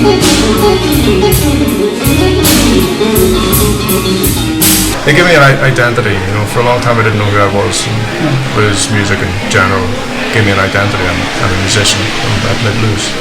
They give me an identity, you know. For a long time I didn't know who I was. Blues music in general gave me an identity. I'm a musician. I play blues.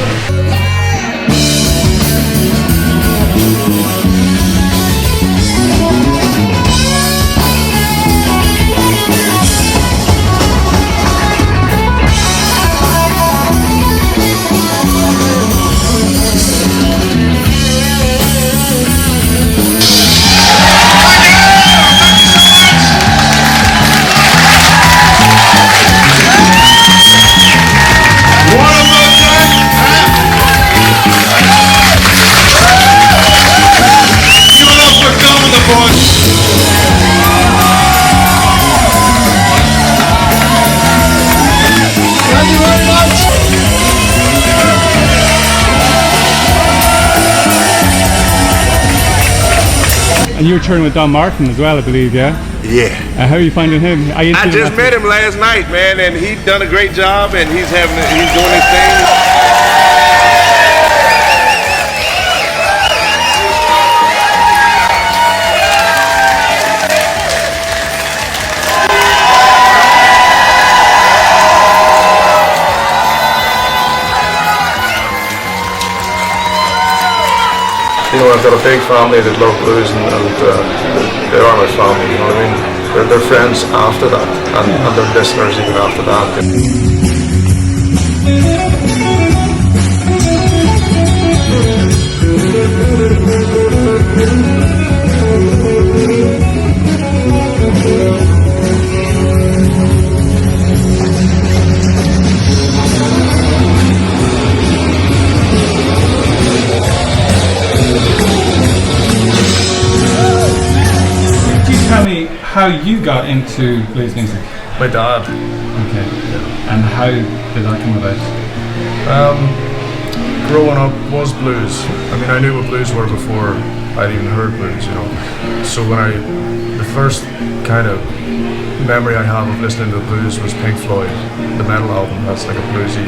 And you're touring with Don Martin as well, I believe, yeah? Yeah. How are you finding him? I just met him last night, man, and he's done a great job, and he's doing his thing. You know, I've got a big family that love blues, and they are my family, you know what I mean? They're friends after that, and they're listeners even after that. Tell me how you got into blues music. My dad. Okay. Yeah. And how did that come about? Growing up was blues. I mean, I knew what blues were before I'd even heard blues, you know. So the first kind of memory I have of listening to the blues was Pink Floyd, the Metal album. That's like a bluesy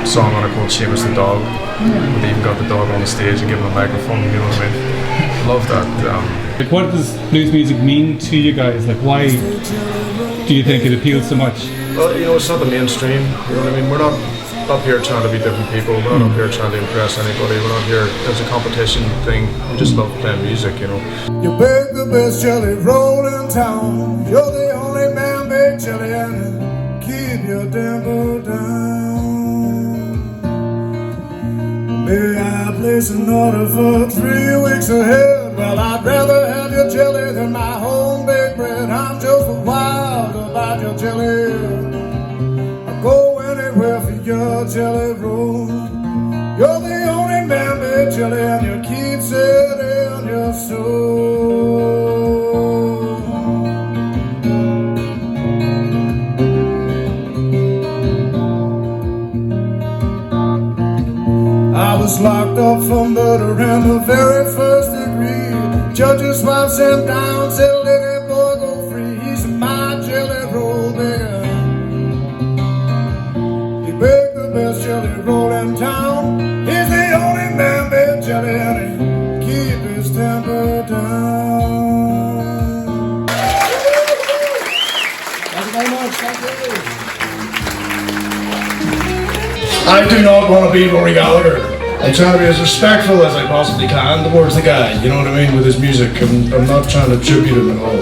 song on it called Seamus the Dog. They even got the dog on the stage and gave him a microphone, you know what I mean? Love that. Like, what does blues music mean to you guys? Like, why do you think it appeals so much? Well, you know, it's not the mainstream, you know what I mean? We're not up here trying to be different people. We're not up here trying to impress anybody. We're not here as a competition thing. We just love playing music, you know. You bake the best jelly roll in town. You're the only man bake jelly and keep your temper down. May I place an order for 3 weeks ahead? Well, I'd rather have your jelly than my home baked bread. I'm just wild about your jelly. I'll go anywhere for your jelly roll. You're the only man made jelly, and you keep it in your soul. I was locked up for murder in the very first degree. Judge's wife sent down, said, "Let that boy go free. He's my jelly roll baker. He baked the best jelly roll in town. He's the only man made jelly, and he keep his temper down." Thank you very much. Thank you. I do not want to be Rory Gallagher. I try to be as respectful as I possibly can towards the guy, you know what I mean, with his music. I'm not trying to tribute him at all.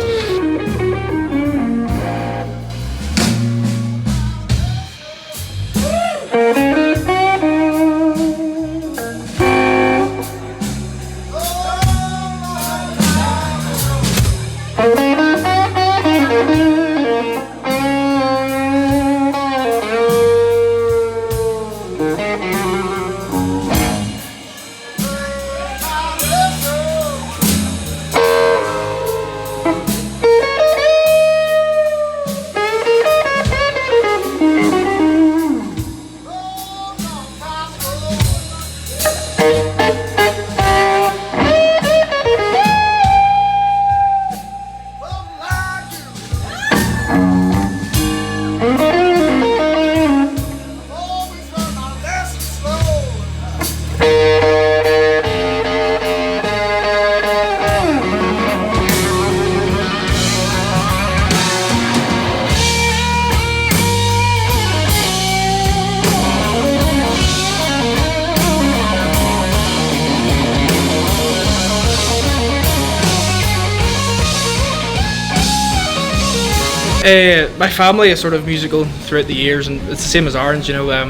My family is sort of musical throughout the years, and it's the same as ours. You know,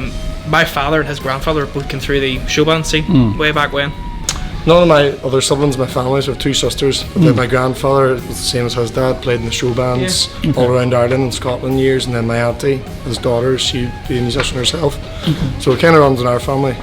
my father and his grandfather both came through the show band scene way back when. None of my other siblings, my families, have two sisters. But then my grandfather was the same as his dad, played in the show bands all around Ireland and Scotland years, and then my auntie, his daughter, she'd be a musician herself. So it kind of runs in our family.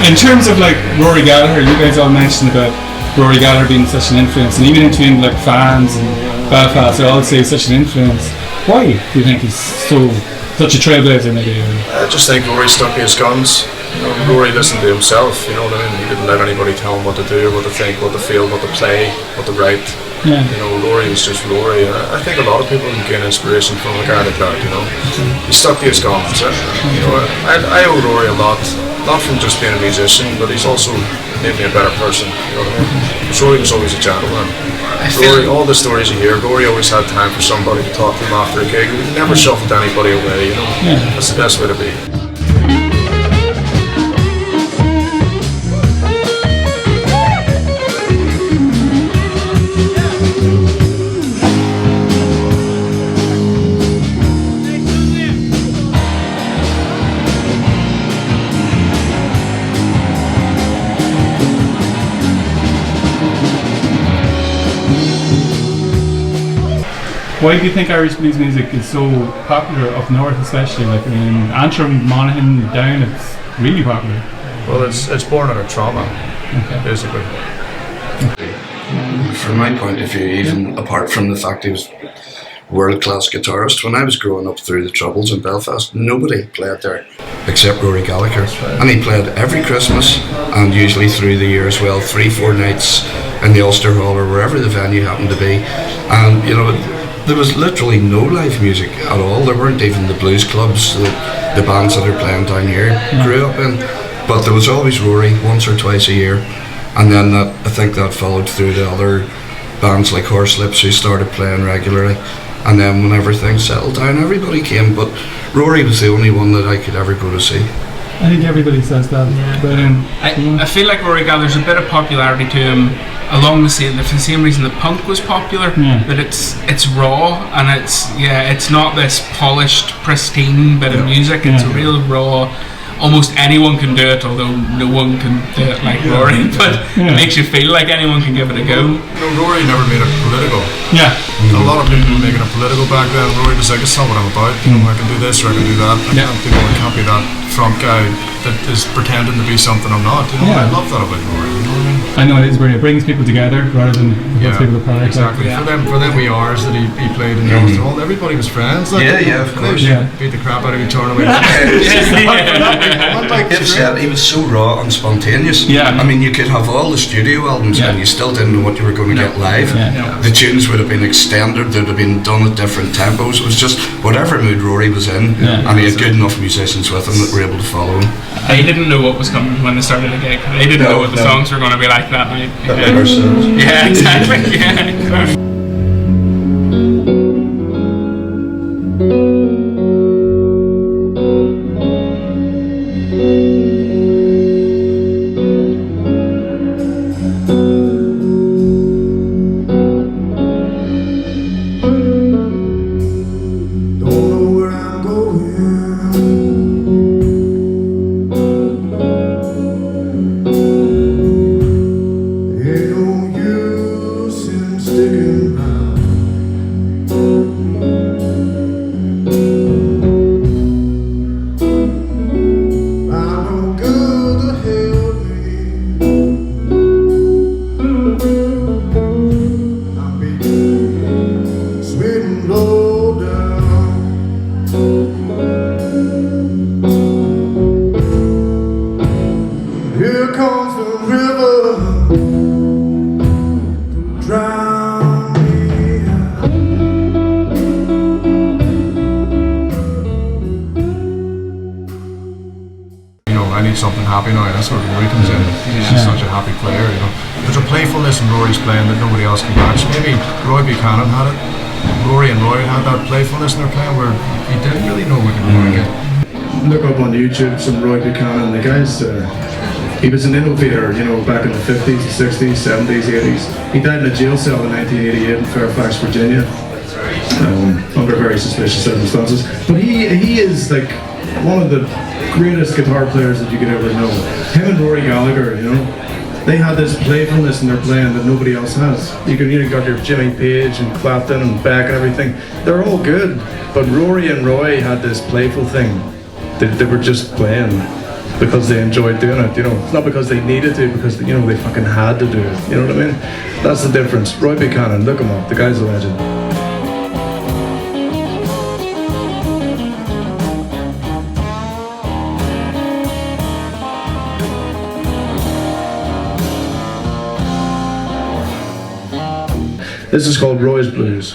In terms of like Rory Gallagher, you guys all mentioned about Rory Gallagher being such an influence, and even between like fans and Belfast, they all say such an influence. Why do you think he's such a trailblazer maybe? I just think Rory stuck to his guns. You know, Rory listened to himself, you know what I mean? He didn't let anybody tell him what to do, what to think, what to feel, what to play, what to write. Yeah. You know, Rory was just Rory. I think a lot of people can gain inspiration from a guy like that, you know. He stuck to his guns. You know, I owe Rory a lot, not from just being a musician, but he's also made me a better person, you know what I mean? Because Rory was always a gentleman. Rory, all the stories you hear, Rory always had time for somebody to talk to him after a gig. He never shuffled anybody away, you know. Yeah. That's the best way to be. Why do you think Irish blues music is so popular up north, especially? Like in Antrim, Monaghan, down, it's really popular. Well, it's born out of trauma, basically. From my point of view, even apart from the fact he was world-class guitarist, when I was growing up through the Troubles in Belfast, nobody played there except Rory Gallagher. And he played every Christmas and usually through the year as well, 3-4 nights in the Ulster Hall or wherever the venue happened to be. And, you know, there was literally no live music at all. There weren't even the blues clubs that the bands that are playing down here grew up in. But there was always Rory once or twice a year. And then I think that followed through to other bands like Horselips who started playing regularly. And then when everything settled down, everybody came. But Rory was the only one that I could ever go to see. I think everybody says that. Yeah. But I feel like Rory Gallagher's a bit of popularity to him along the same reason that punk was popular. That it's raw and it's not this polished, pristine bit of music. It's a real raw. Almost anyone can do it, although no one can do it like Rory. But it makes you feel like anyone can give it a go. No, Rory never made it political. Yeah. A lot of people were making it political back then. Rory was like, it's not what I'm about. You know, I can do this or I can do that. I can't be that front guy that is pretending to be something I'm not. You know, I love that about Rory. You know what I mean? I know it is brilliant. It brings people together rather than puts people apart. Exactly. For them we ours that he played in the Ulster Hall, everybody was friends. Like, of course. Beat the crap out of each other. He was so raw and spontaneous. Yeah. I mean, you could have all the studio albums and you still didn't know what you were going to get live. The tunes would have been extended, they'd have been done at different tempos. It was just whatever mood Rory was in, and he had good enough musicians with him that were able to follow him. They didn't know what was coming when they started the gig. They didn't know what the songs were going to be like that night. Yeah, exactly. Yeah. Something happy now, that's where Rory comes in. He's such a happy player, you know. There's a playfulness in Rory's playing that nobody else can match. Maybe Roy Buchanan had it. Rory and Roy had that playfulness in their playing where you didn't really know what you were going to get. look up on YouTube some Roy Buchanan. The guy's he was an innovator, you know, back in the 50s, the 60s, 70s, 80s. He died in a jail cell in 1988 in Fairfax, Virginia, under very suspicious circumstances. But he is like one of the greatest guitar players that you could ever know. Him and Rory Gallagher, you know, they had this playfulness in their playing that nobody else has. You got your Jimmy Page and Clapton and Beck and everything. They're all good, but Rory and Roy had this playful thing. They were just playing because they enjoyed doing it, you know. It's not because they needed to, because, you know, they fucking had to do it. You know what I mean? That's the difference. Roy Buchanan, look him up. The guy's a legend. This is called Roy's Blues.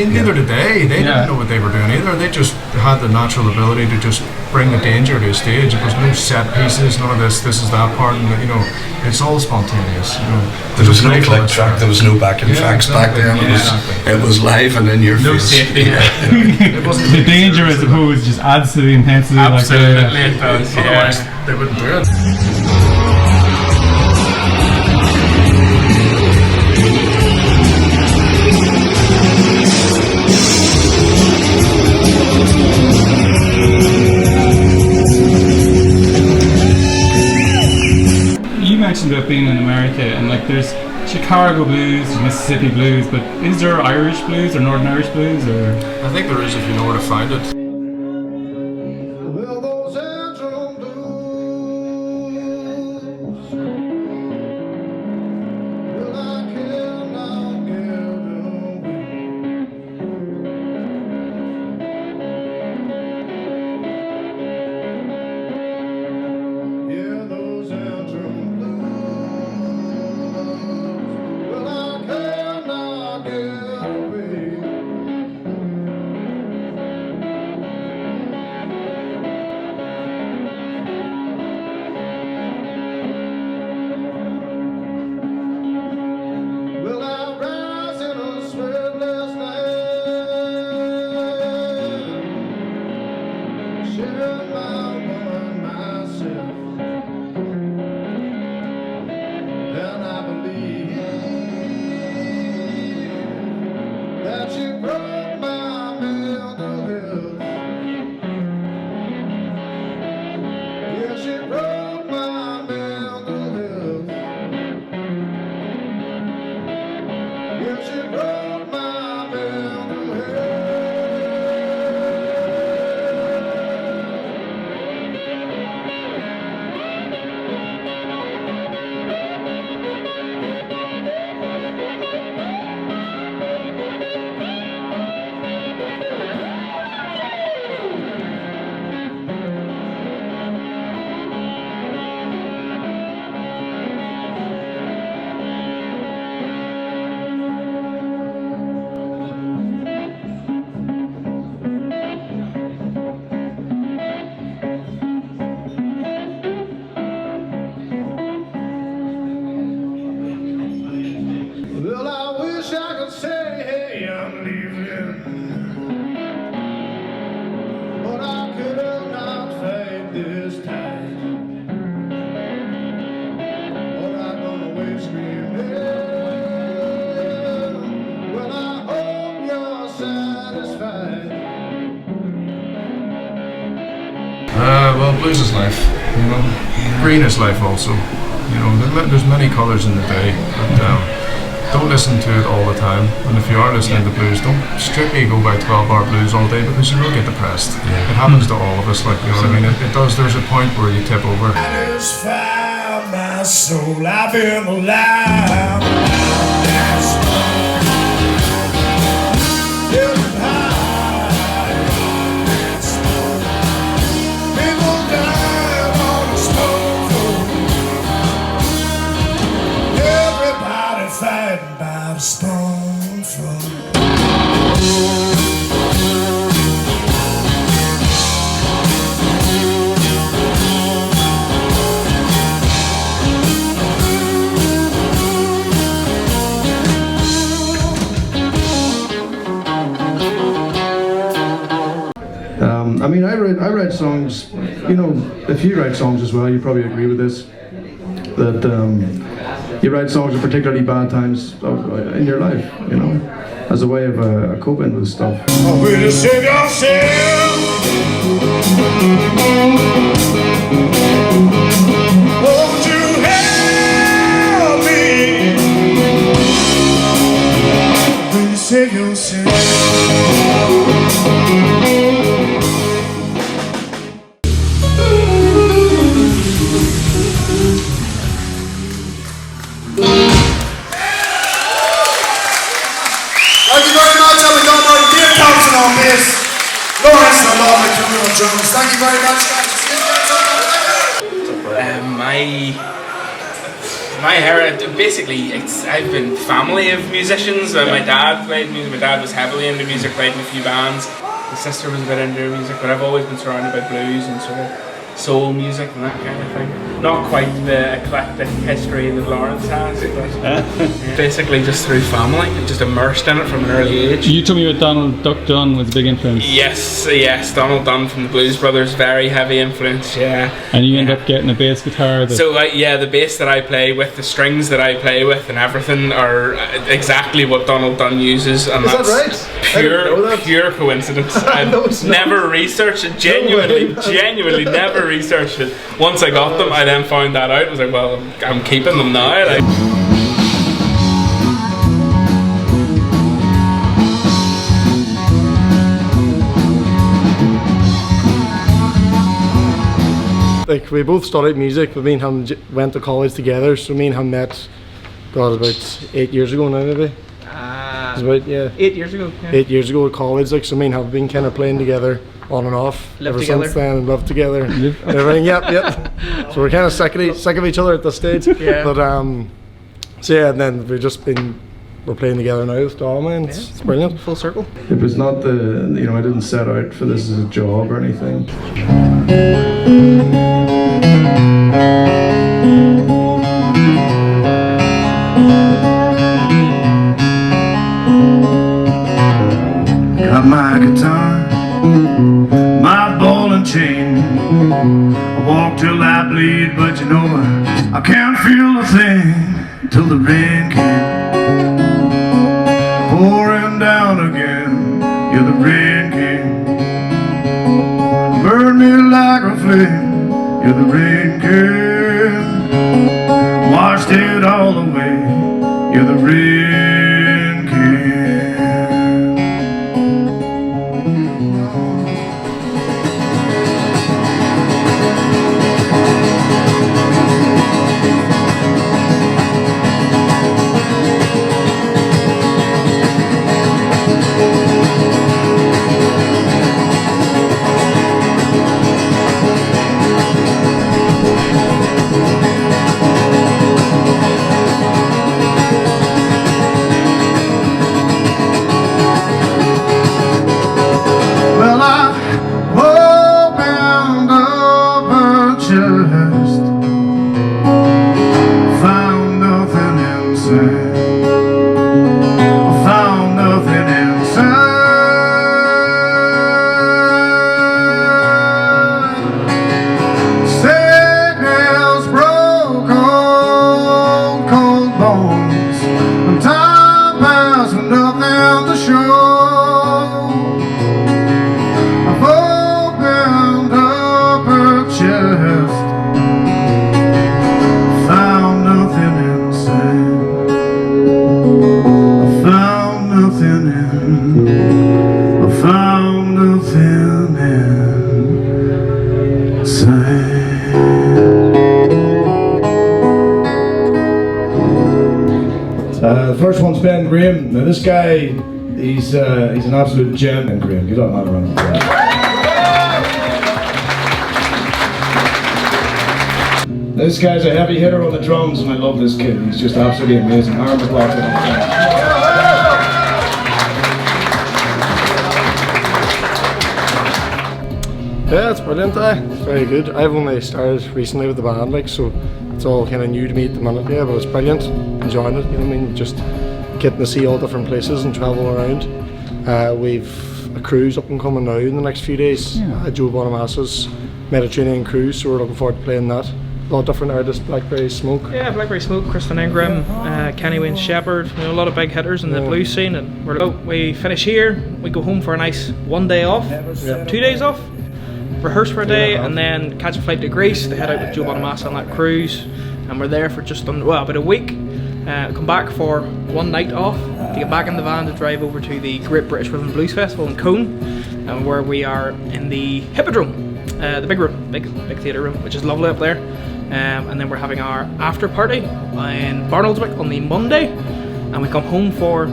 Neither did they. They didn't know what they were doing either. They just had the natural ability to just bring the danger to a stage. There was no set pieces, none of this is that part, and you know, it's all spontaneous. You know, there was no click track, there was no backing tracks back then. It was live and in your face. No safety. It wasn't the danger, I suppose, just adds to the intensity. Absolutely, it does. Otherwise, they wouldn't do it. Mentioned about being in America, and like there's Chicago blues, Mississippi blues, but is there Irish blues or Northern Irish blues? Or I think there is if you know where to find it. Well, blues is life, you know. Green is life also. You know, there's many colours in the day, but don't listen to it all the time. And if you are listening to blues, don't strictly go by 12-bar blues all day, because you will get depressed. It happens to all of us, like, you know what I mean? It does. There's a point where you tip over. I just found my soul. I've been alive. come from. I mean, I write songs. You know, if you write songs as well, you probably agree with this. That you write songs at particularly bad times in your life. You know, as a way of coping with stuff. Oh, will you save yourself? Won't you help me? Will you save yourself? Thank you very much. I'll be going over to Dave Thompson on bass. Lawrence and Lord McCool on drums. Thank you very much, guys. My heritage, basically, I've been family of musicians. My dad played music. My dad was heavily into music, played in a few bands. My sister was a bit into music, but I've always been surrounded by blues and sort of soul music and that kind of thing. Not quite the eclectic history that Lawrence has, but basically just through family and just immersed in it from an early age. You told me about Donald Duck Dunn was a big influence. Yes, Donald Dunn from the Blues Brothers, very heavy influence, yeah. And you end up getting a bass guitar. So the bass that I play with, the strings that I play with and everything are exactly what Donald Dunn uses, and Is that's that right? pure coincidence. I've never researched it, genuinely never researched it. Once I got them, I then found that out. I was like, well, I'm keeping them now. Like, we both studied music, but me and him went to college together, so me and him met, God, about 8 years ago now, maybe. It's about, 8 years ago. Yeah. 8 years ago at college, like, so me and him have been kind of playing together on and off Live ever together. since then, and lived together. Everything, yep. So we're kind of sick of each other at this stage. Yeah. But so yeah, and then we're playing together now with Dharma, and it's brilliant. Full circle. It was not I didn't set out for this as a job or anything. Got my guitar, my ball and chain. I walk till I bleed, but you know I can't feel a thing till the rain came pouring down again. Yeah, the rain came, burned me like a flame. Yeah, the rain came, washed it all away. Yeah, the rain came. The first one's Ben Graham. Now this guy, he's an absolute gem. Ben Graham, give that man a round of applause. This guy's a heavy hitter on the drums, and I love this kid. He's just absolutely amazing. Aaron McLaughlin on the drums. It's brilliant. It's very good. I've only started recently with the band, like, so it's all kind of new to me at the minute. Yeah, but it's brilliant. Enjoying it. You know what I mean? Just getting to see all different places and travel around. We've a cruise up and coming now in the next few days. Joe Bonamassa's Mediterranean cruise, so we're looking forward to playing that. A lot of different artists, Blackberry Smoke. Yeah, Blackberry Smoke, Kristen Ingram, Kenny Wayne Shepherd, you know, a lot of big hitters in the blues scene. And we finish here, we go home for a nice 1 day off, 2 days off, rehearse for a day, and then catch a flight to Greece to head out with Joe Bonamassa on that cruise. And we're there for just about a week. Come back for 1 night off to get back in the van to drive over to the Great British Rhythm and Blues Festival in Cone, where we are in the Hippodrome, the big room, big theatre room, which is lovely up there. And then we're having our after party in Barnoldswick on the Monday, and we come home for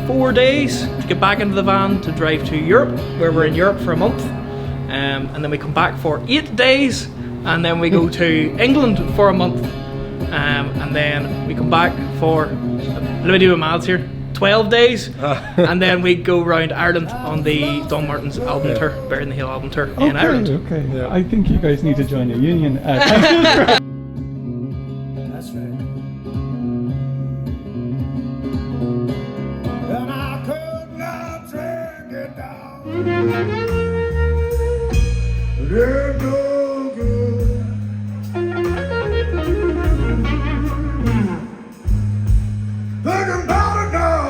4 days to get back into the van to drive to Europe, where we're in Europe for a month, and then we come back for 8 days, and then we go to England for a month, and then we come back for, let me do my maths here, 12 days, and then we go around Ireland on the Don Martin's album tour, Bear in the Hill album tour in Ireland. Okay, I think you guys need to join a union. That's right. And I could not drag it down. They're no good. Thinking about it now.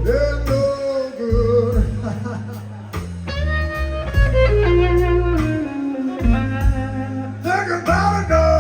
They're no good. Thinking about it now.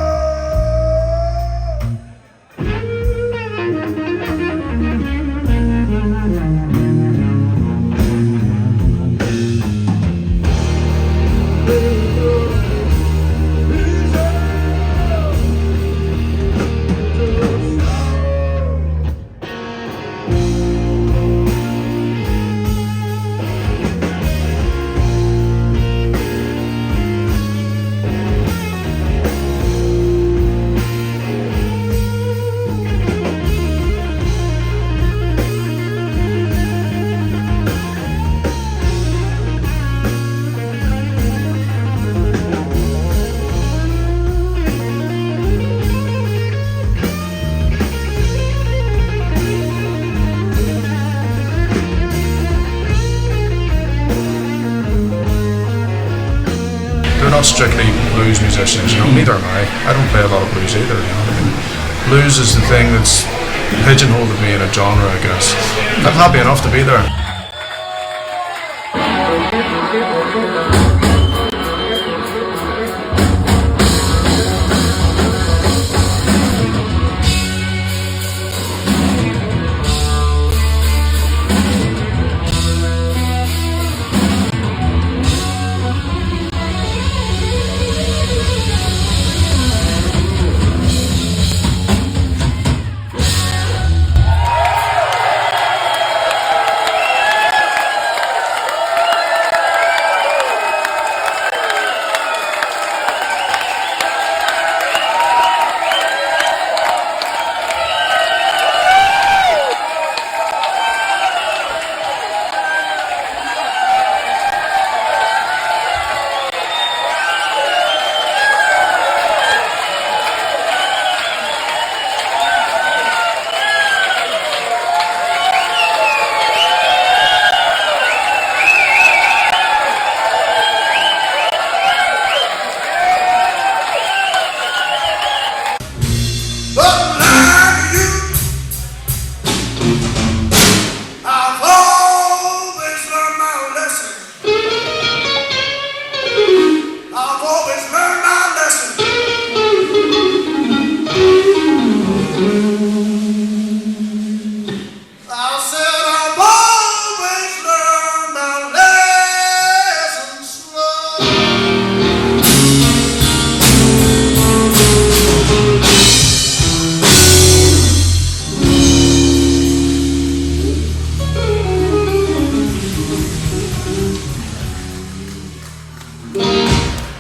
They're not strictly blues musicians, you know, neither am I. I don't play a lot of blues either, you know what I mean? Blues is the thing that's pigeonholed me in a genre, I guess. I'm happy enough to be there.